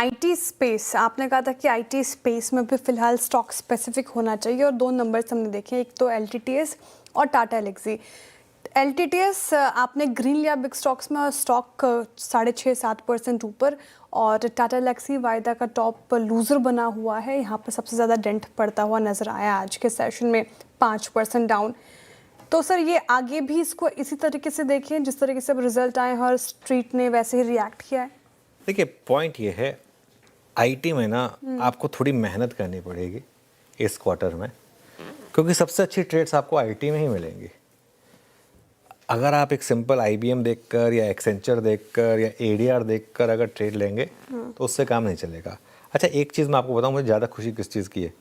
IT space, आपने कहा था कि आईटी स्पेस में भी फिलहाल स्टॉक स्पेसिफिक होना चाहिए और दो नंबर्स हमने देखे, एक तो एलटीटीएस और टाटा एलेक्सी। एलटीटीएस आपने ग्रीन लिया बिग स्टॉक्स में और स्टॉक 6.5-7% ऊपर, और टाटा एलेक्सी वायदा का टॉप लूज़र बना हुआ है, यहाँ पर सबसे ज़्यादा डेंट पड़ता हुआ नज़र आया आज के सेशन में, 5% डाउन। तो सर ये आगे भी इसको इसी तरीके से देखें जिस तरीके से अब रिजल्ट आए हैं और स्ट्रीट ने वैसे ही रिएक्ट किया है? देखिए पॉइंट ये है, आईटी में ना आपको थोड़ी मेहनत करनी पड़ेगी इस क्वार्टर में, क्योंकि सबसे अच्छी ट्रेड्स आपको आईटी में ही मिलेंगी। अगर आप एक सिंपल आईबीएम देखकर या एक्सेंचर देखकर या एडीआर देखकर अगर ट्रेड लेंगे तो उससे काम नहीं चलेगा। अच्छा एक चीज़ मैं आपको बताऊं, मुझे ज़्यादा खुशी किस चीज़ की है,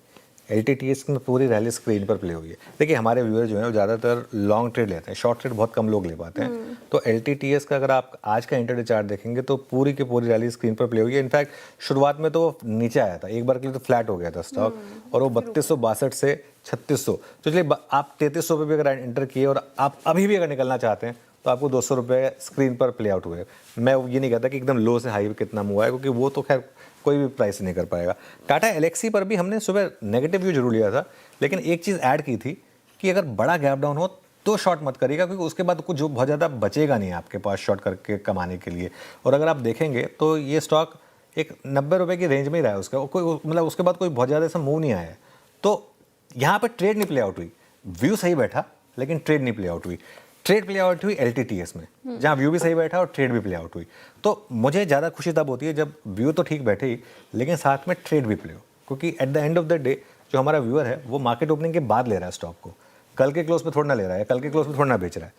एलटीटीएस में पूरी रैली स्क्रीन पर प्ले हुई है। देखिए हमारे व्यूअर जो हैं वो ज़्यादातर लॉन्ग ट्रेड लेते हैं, शॉर्ट ट्रेड बहुत कम लोग ले पाते हैं। तो एलटीटीएस का अगर आप आज का इंटरडे चार्ट देखेंगे तो पूरी की पूरी रैली स्क्रीन पर प्ले हुई है। इनफैक्ट शुरुआत में तो नीचे आया था, एक बार के लिए तो फ्लैट हो गया था स्टॉक, और वो 3262 से 3600, तो चलिए आप 3300 पे भी अगर एंटर किए और आप अभी भी अगर निकलना चाहते हैं तो आपको 200 रुपये स्क्रीन पर प्ले आउट हुए। मैं ये नहीं कहता कि एकदम लो से हाई कितना हुआ है, क्योंकि वो तो खैर कोई भी प्राइस नहीं कर पाएगा। टाटा एलेक्सी पर भी हमने सुबह नेगेटिव व्यू जरूर लिया था, लेकिन एक चीज़ ऐड की थी कि अगर बड़ा गैप डाउन हो तो शॉर्ट मत करिएगा, क्योंकि उसके बाद कुछ जो बहुत ज़्यादा बचेगा नहीं आपके पास शॉर्ट करके कमाने के लिए। और अगर आप देखेंगे तो ये स्टॉक एक 90 रुपये की रेंज में ही रहा है, उसका कोई मतलब उसके बाद कोई बहुत ज़्यादा ऐसा मूव नहीं आया है। तो यहाँ पर ट्रेड नहीं प्ले आउट हुई, व्यू सही बैठा लेकिन ट्रेड नहीं प्ले आउट हुई। ट्रेड प्ले आउट हुई एलटीटीएस में, जहाँ व्यू भी सही बैठा और ट्रेड भी प्ले आउट हुई। तो मुझे ज़्यादा खुशी तब होती है जब व्यू तो ठीक बैठे ही लेकिन साथ में ट्रेड भी प्ले हो, क्योंकि at the end of the day जो हमारा व्यूअर है वो मार्केट ओपनिंग के बाद ले रहा है स्टॉक को, कल के क्लोज पे थोड़ा ना ले रहा है, कल के क्लोज पे थोड़ा ना बेच रहा है।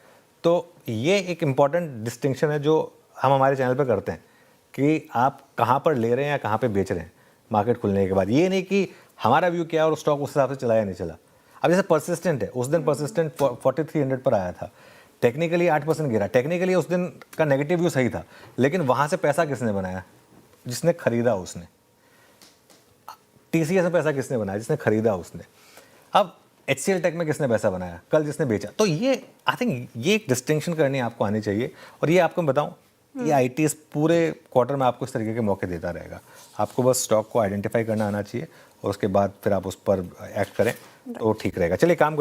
तो ये एक इंपॉर्टेंट डिस्टिंक्शन है जो हम हमारे चैनल पर करते हैं कि आप कहाँ पर ले रहे हैं या कहाँ पर बेच रहे हैं मार्केट खुलने के बाद। ये नहीं कि हमारा व्यू क्या है और स्टॉक उस हिसाब से चला या नहीं चला। अब जैसे परसिस्टेंट है, उस दिन परसिस्टेंट 4300 पर आया था, टेक्निकली 8% गिरा। टेक्निकली उस दिन का नेगेटिव व्यू सही था, लेकिन वहाँ से पैसा किसने बनाया? जिसने खरीदा उसने। टीसीएस में पैसा किसने बनाया? जिसने खरीदा उसने। अब एचसीएल टेक में किसने पैसा बनाया? कल जिसने बेचा। तो ये आई थिंक ये एक डिस्टिंक्शन करनी आपको आनी चाहिए। और ये आपको मैं बताऊँ, ये आईटी इस पूरे क्वार्टर में आपको इस तरीके के मौके देता रहेगा। आपको बस स्टॉक को आइडेंटिफाई करना आना चाहिए और उसके बाद फिर आप उस पर एक्ट करें तो ठीक रहेगा। चलिए काम करते हैं।